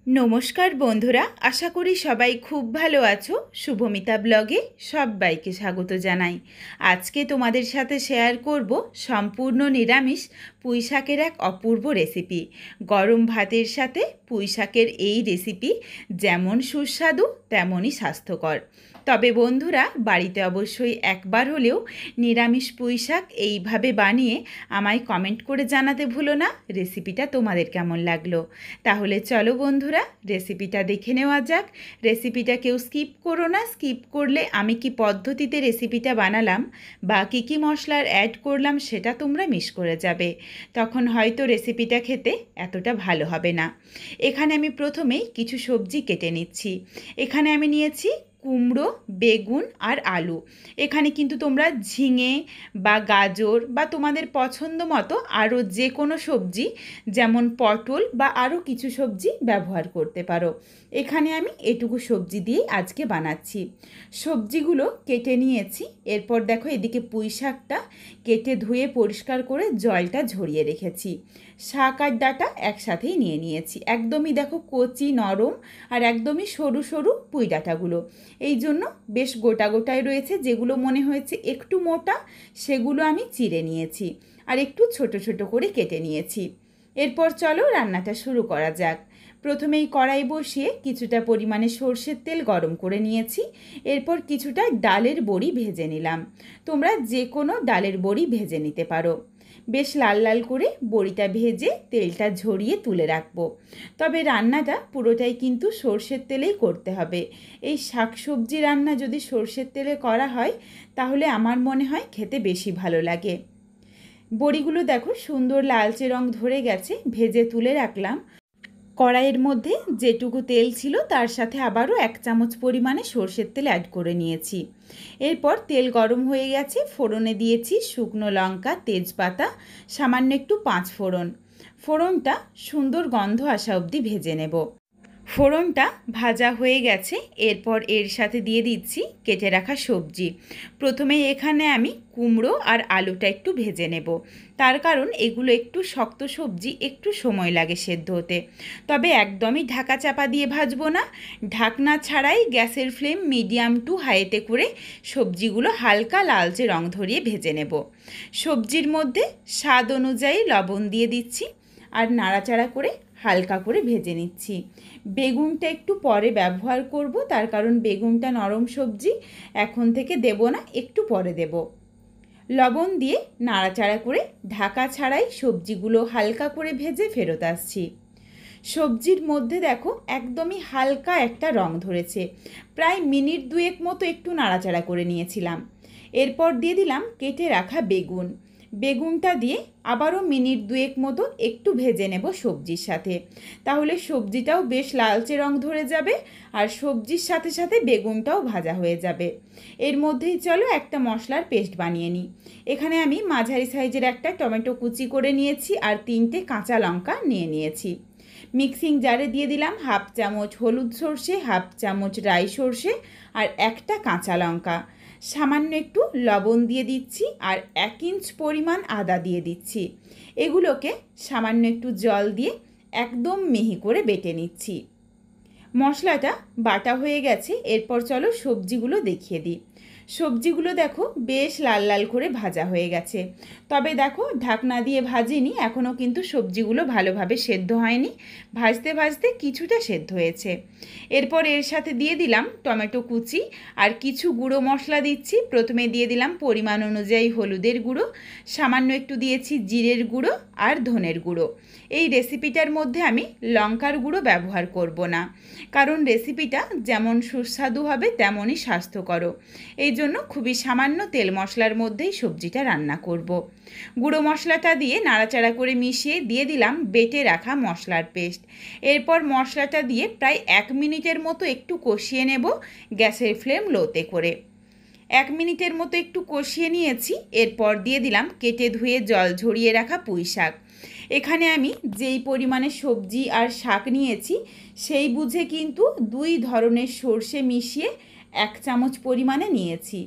নমস্কার বন্ধুরা, আশা করি সবাই খুব ভালো আছো। শুভমিতা ব্লগে সবাইকে স্বাগত জানাই। আজকে তোমাদের সাথে শেয়ার করব সম্পূর্ণ নিরামিষ পুঁই শাকের এক অপূর্ব রেসিপি। গরম ভাতের সাথে পুঁই শাকের এই রেসিপি যেমন সুস্বাদু তেমনই স্বাস্থ্যকর। তবে বন্ধুরা, বাড়িতে অবশ্যই একবার হলেও নিরামিষ পুঁই শাক এইভাবে বানিয়ে আমায় কমেন্ট করে জানাতে ভুলো না রেসিপিটা তোমাদের কেমন লাগলো। তাহলে চলো বন্ধুরা, রেসিপিটা দেখে নেওয়া যাক। রেসিপিটা কেউ স্কিপ করো না। স্কিপ করলে আমি কি পদ্ধতিতে রেসিপিটা বানালাম বা কী মশলার অ্যাড করলাম সেটা তোমরা মিস করে যাবে। তখন হয়তো রেসিপিটা খেতে এতটা ভালো হবে না। এখানে আমি প্রথমেই কিছু সবজি কেটে নিচ্ছি। এখানে আমি নিয়েছি কুমড়ো, বেগুন আর আলু। এখানে কিন্তু তোমরা ঝিঙে বা গাজর বা তোমাদের পছন্দ মতো আরও যে কোনো সবজি, যেমন পটল বা আরও কিছু সবজি ব্যবহার করতে পারো। এখানে আমি এটুকু সবজি দিয়েই আজকে বানাচ্ছি। সবজিগুলো কেটে নিয়েছি। এরপর দেখো, এদিকে পুঁই শাকটা কেটে ধুয়ে পরিষ্কার করে জলটা ঝরিয়ে রেখেছি। শাক আর ডাঁটা একসাথেই নিয়ে নিয়েছি। একদমই দেখো কচি নরম আর একদমই সরু সরু পুঁই ডাঁটাগুলো। এই জন্য বেশ গোটা গোটায় রয়েছে। যেগুলো মনে হয়েছে একটু মোটা সেগুলো আমি চিড়ে নিয়েছি আর একটু ছোট ছোট করে কেটে নিয়েছি। এরপর চলো রান্নাটা শুরু করা যাক। প্রথমেই কড়াই বসিয়ে কিছুটা পরিমাণে সর্ষের তেল গরম করে নিয়েছি। এরপর কিছুটা ডালের বড়ি ভেজে নিলাম। তোমরা যে কোনো ডালের বড়ি ভেজে নিতে পারো। বেশ লাল লাল করে বড়িটা ভেজে তেলটা ঝরিয়ে তুলে রাখবো। তবে রান্নাটা পুরোটাই কিন্তু সর্ষের তেলেই করতে হবে। এই শাকসবজি রান্না যদি সর্ষের তেলে করা হয় তাহলে আমার মনে হয় খেতে বেশি ভালো লাগে। বড়িগুলো দেখো সুন্দর লালচে রং ধরে গেছে, ভেজে তুলে রাখলাম। কড়াইয়ের মধ্যে যেটুকু তেল ছিল তার সাথে আবারও 1 চামচ পরিমাণে সর্ষের তেল অ্যাড করে নিয়েছি। এরপর তেল গরম হয়ে গেছে, ফোড়নে দিয়েছি শুকনো লঙ্কা, তেজপাতা, সামান্য একটু 5 ফোড়ন। ফোড়নটা সুন্দর গন্ধ আসা অবধি ভেজে নেব। ফোড়নটা ভাজা হয়ে গেছে। এরপর এর সাথে দিয়ে দিচ্ছি কেটে রাখা সবজি। প্রথমে এখানে আমি কুমড়ো আর আলুটা একটু ভেজে নেব। তার কারণ এগুলো একটু শক্ত সবজি, একটু সময় লাগে সেদ্ধ হতে। তবে একদমই ঢাকা চাপা দিয়ে ভাজবো না। ঢাকনা ছাড়াই গ্যাসের ফ্লেম মিডিয়াম টু হাইতে করে সবজিগুলো হালকা লালচে রং ধরিয়ে ভেজে নেব। সবজির মধ্যে স্বাদ অনুযায়ী লবণ দিয়ে দিচ্ছি আর নাড়াচাড়া করে হালকা করে ভেজে নিচ্ছি। বেগুনটা একটু পরে ব্যবহার করব, তার কারণ বেগুনটা নরম সবজি, এখন থেকে দেব না, একটু পরে দেব। লবণ দিয়ে নাড়াচাড়া করে ঢাকা ছাড়াই সবজিগুলো হালকা করে ভেজে ফেরত আসছি। সবজির মধ্যে দেখো একদমই হালকা একটা রং ধরেছে। প্রায় মিনিট 2 মতো একটু নাড়াচাড়া করে নিয়েছিলাম। এরপর দিয়ে দিলাম কেটে রাখা বেগুন। বেগুনটা দিয়ে আবারও মিনিট 2 মতো একটু ভেজে নেব সবজির সাথে। তাহলে সবজিটাও বেশ লালচে রং ধরে যাবে আর সবজির সাথে সাথে বেগুনটাও ভাজা হয়ে যাবে। এর মধ্যেই চলো একটা মশলার পেস্ট বানিয়ে নিই। এখানে আমি মাঝারি সাইজের একটা টমেটো কুচি করে নিয়েছি আর 3টে কাঁচা লঙ্কা নিয়ে নিয়েছি। মিক্সিং জারে দিয়ে দিলাম 1/2 চামচ হলুদ সর্ষে, 1/2 চামচ রাই সর্ষে আর একটা কাঁচা লঙ্কা। সামান্য একটু লবণ দিয়ে দিচ্ছি আর 1 ইঞ্চ পরিমাণ আদা দিয়ে দিচ্ছি। এগুলোকে সামান্য একটু জল দিয়ে একদম মিহি করে বেটে নিচ্ছি। মশলাটা বাটা হয়ে গেছে। এরপর চলো সবজিগুলো দেখিয়ে দিই। সবজিগুলো দেখো বেশ লাল লাল করে ভাজা হয়ে গেছে। তবে দেখো ঢাকনা দিয়ে ভাজিনি, এখনও কিন্তু সবজিগুলো ভালোভাবে সেদ্ধ হয়নি। ভাজতে ভাজতে কিছুটা সেদ্ধ হয়েছে। এরপর এর সাথে দিয়ে দিলাম টমেটো কুচি আর কিছু গুঁড়ো মশলা দিচ্ছি। প্রথমে দিয়ে দিলাম পরিমাণ অনুযায়ী হলুদের গুঁড়ো, সামান্য একটু দিয়েছি জিরের গুঁড়ো আর ধনের গুঁড়ো। এই রেসিপিটার মধ্যে আমি লঙ্কার গুঁড়ো ব্যবহার করব না, কারণ রেসিপিটা যেমন সুস্বাদু হবে তেমনই স্বাস্থ্যকরও। এই জন্য খুবই সামান্য তেল মশলার মধ্যেই সবজিটা রান্না করব। গুঁড়ো মশলাটা দিয়ে নাড়াচাড়া করে মিশিয়ে দিয়ে দিলাম বেটে রাখা মশলার পেস্ট। এরপর মশলাটা দিয়ে প্রায় 1 মিনিটের মতো একটু কষিয়ে নেব গ্যাসের ফ্লেম লোতে করে। 1 মিনিটের মতো একটু কষিয়ে নিয়েছি। এরপর দিয়ে দিলাম কেটে ধুয়ে জল ঝরিয়ে রাখা পুঁই শাক। এখানে আমি যেই পরিমাণে সবজি আর শাক নিয়েছি সেই বুঝে কিন্তু 2 ধরনের সর্ষে মিশিয়ে 1 চামচ পরিমাণে নিয়েছি।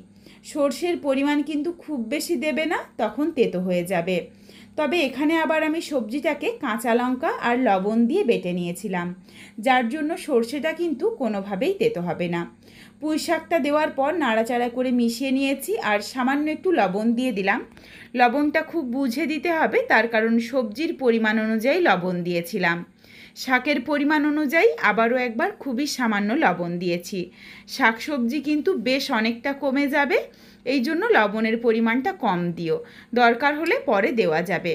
সর্ষের পরিমাণ কিন্তু খুব বেশি দেবে না, তখন তেতো হয়ে যাবে। তবে এখানে আবার আমি সবজিটাকে কাঁচা লঙ্কা আর লবণ দিয়ে বেটে নিয়েছিলাম, যার জন্য সর্ষেটা কিন্তু কোনোভাবেই তেতো হবে না। পুঁই শাকটা দেওয়ার পর নাড়াচাড়া করে মিশিয়ে নিয়েছি আর সামান্য একটু লবণ দিয়ে দিলাম। লবণটা খুব বুঝে দিতে হবে, তার কারণ সবজির পরিমাণ অনুযায়ী লবণ দিয়েছিলাম। শাকের পরিমাণ অনুযায়ী আবারও একবার খুবই সামান্য লবণ দিয়েছি। শাকসবজি কিন্তু বেশ অনেকটা কমে যাবে, এই জন্য লবণের পরিমাণটা কম দিও, দরকার হলে পরে দেওয়া যাবে।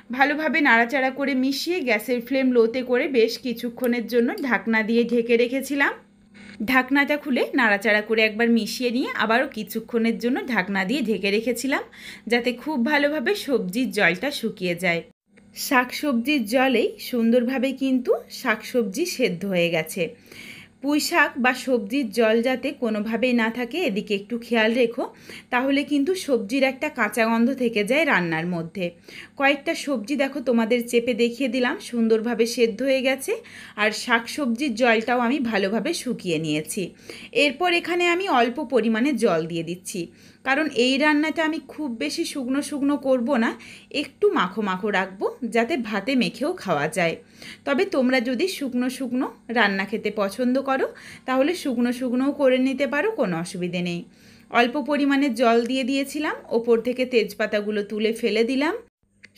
ভালোভাবে নাড়াচাড়া করে মিশিয়ে গ্যাসের ফ্লেম লোতে করে বেশ কিছুক্ষণের জন্য ঢাকনা দিয়ে ঢেকে রেখেছিলাম। ঢাকনাটা খুলে নাড়াচাড়া করে একবার মিশিয়ে নিয়ে আবারও কিছুক্ষণের জন্য ঢাকনা দিয়ে ঢেকে রেখেছিলাম, যাতে খুব ভালোভাবে সবজির জলটা শুকিয়ে যায়। শাকসবজির জলেই সুন্দরভাবে কিন্তু শাকসবজি সেদ্ধ হয়ে গেছে। পুঁই শাক বা সবজির জল যাতে কোনোভাবেই না থাকে এদিকে একটু খেয়াল রেখো, তাহলে কিন্তু সবজির একটা কাঁচা গন্ধ থেকে যায় রান্নার মধ্যে। কয়েকটা সবজি দেখো তোমাদের চেপে দেখিয়ে দিলাম, সুন্দরভাবে সেদ্ধ হয়ে গেছে আর শাকসবজির জলটাও আমি ভালোভাবে শুকিয়ে নিয়েছি। এরপর এখানে আমি অল্প পরিমাণে জল দিয়ে দিচ্ছি, কারণ এই রান্নাটা আমি খুব বেশি শুকনো শুকনো করব না, একটু মাখো মাখো রাখবো যাতে ভাতে মেখেও খাওয়া যায়। তবে তোমরা যদি শুকনো শুকনো রান্না খেতে পছন্দ করো তাহলে শুকনো শুকনোও করে নিতে পারো, কোনো অসুবিধে নেই। অল্প পরিমাণে জল দিয়ে দিয়েছিলাম, ওপর থেকে তেজপাতাগুলো তুলে ফেলে দিলাম।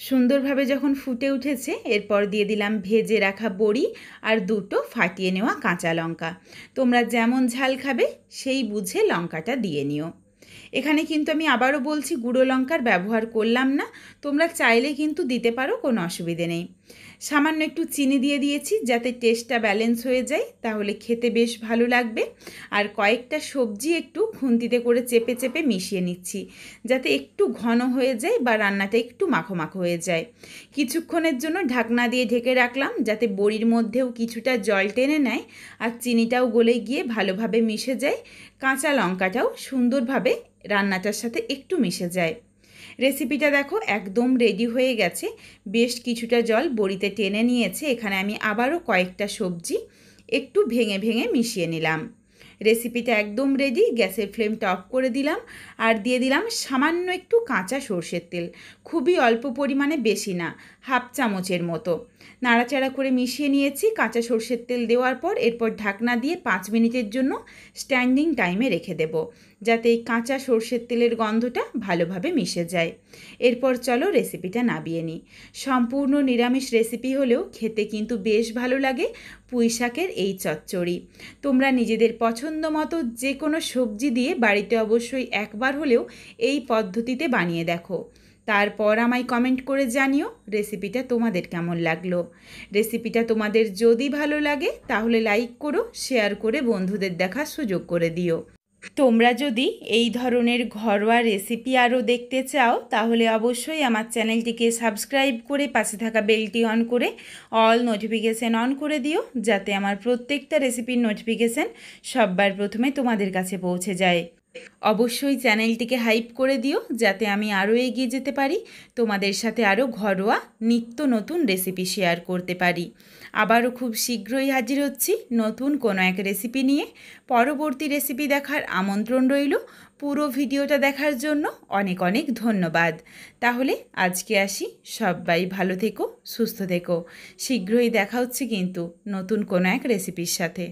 সুন্দরভাবে যখন ফুটে উঠেছে এরপর দিয়ে দিলাম ভেজে রাখা বড়ি আর দুটো ফাটিয়ে নেওয়া কাঁচা লঙ্কা। তোমরা যেমন ঝাল খাবে সেই বুঝে লঙ্কাটা দিয়ে নিও। এখানে কিন্তু আমি আবারও বলছি গুঁড়ো লঙ্কার ব্যবহার করলাম না, তোমরা চাইলে কিন্তু দিতে পারো, কোনো অসুবিধে নেই। সামান্য একটু চিনি দিয়ে দিয়েছি যাতে টেস্টটা ব্যালেন্স হয়ে যায়, তাহলে খেতে বেশ ভালো লাগবে। আর কয়েকটা সবজি একটু খুন্তিতে করে চেপে চেপে মিশিয়ে নিচ্ছি, যাতে একটু ঘন হয়ে যায় বা রান্নাটা একটু মাখো মাখো হয়ে যায়। কিছুক্ষণের জন্য ঢাকনা দিয়ে ঢেকে রাখলাম যাতে বড়ির মধ্যেও কিছুটা জল টেনে নেয় আর চিনিটাও গলে গিয়ে ভালোভাবে মিশে যায়, কাঁচা লঙ্কাটাও সুন্দরভাবে রান্নাটার সাথে একটু মিশে যায়। রেসিপিটা দেখো একদম রেডি হয়ে গেছে, বেশ কিছুটা জল বড়িতে টেনে নিয়েছে। এখানে আমি আবারও কয়েকটা সবজি একটু ভেঙে ভেঙে মিশিয়ে নিলাম। রেসিপিটা একদম রেডি। গ্যাসের ফ্লেমটা অফ করে দিলাম আর দিয়ে দিলাম সামান্য একটু কাঁচা সর্ষের তেল, খুবই অল্প পরিমাণে, বেশি না, হাফ চামচের মতো। নাড়াচাড়া করে মিশিয়ে নিয়েছি কাঁচা সর্ষের তেল দেওয়ার পর। এরপর ঢাকনা দিয়ে 5 মিনিটের জন্য স্ট্যান্ডিং টাইমে রেখে দেব, যাতে এই কাঁচা সর্ষের তেলের গন্ধটা ভালোভাবে মিশে যায়। এরপর চলো রেসিপিটা নামিয়ে নিই। সম্পূর্ণ নিরামিষ রেসিপি হলেও খেতে কিন্তু বেশ ভালো লাগে পুঁই শাকের এই চচ্চড়ি। তোমরা নিজেদের পছন্দ মতো যে কোনো সবজি দিয়ে বাড়িতে অবশ্যই একবার হলেও এই পদ্ধতিতে বানিয়ে দেখো, তারপর আমায় কমেন্ট করে জানিও রেসিপিটা তোমাদের কেমন লাগলো। রেসিপিটা তোমাদের যদি ভালো লাগে তাহলে লাইক করো, শেয়ার করে বন্ধুদের দেখার সুযোগ করে দিও। তোমরা যদি এই ধরনের ঘরোয়া রেসিপি আরও দেখতে চাও তাহলে অবশ্যই আমার চ্যানেলটিকে সাবস্ক্রাইব করে পাশে থাকা বেলটি অন করে অল নোটিফিকেশান অন করে দিও, যাতে আমার প্রত্যেকটা রেসিপির নোটিফিকেশান সবার প্রথমে তোমাদের কাছে পৌঁছে যায়। অবশ্যই চ্যানেলটিকে হাইপ করে দিও যাতে আমি আরও এগিয়ে যেতে পারি, তোমাদের সাথে আরও ঘরোয়া নিত্য নতুন রেসিপি শেয়ার করতে পারি। আবারও খুব শীঘ্রই হাজির হচ্ছি নতুন কোনো এক রেসিপি নিয়ে। পরবর্তী রেসিপি দেখার আমন্ত্রণ রইল। পুরো ভিডিওটা দেখার জন্য অনেক অনেক ধন্যবাদ। তাহলে আজকে আসি, সবাই ভালো থেকো, সুস্থ থেকো। শীঘ্রই দেখা হচ্ছে কিন্তু নতুন কোনো এক রেসিপির সাথে।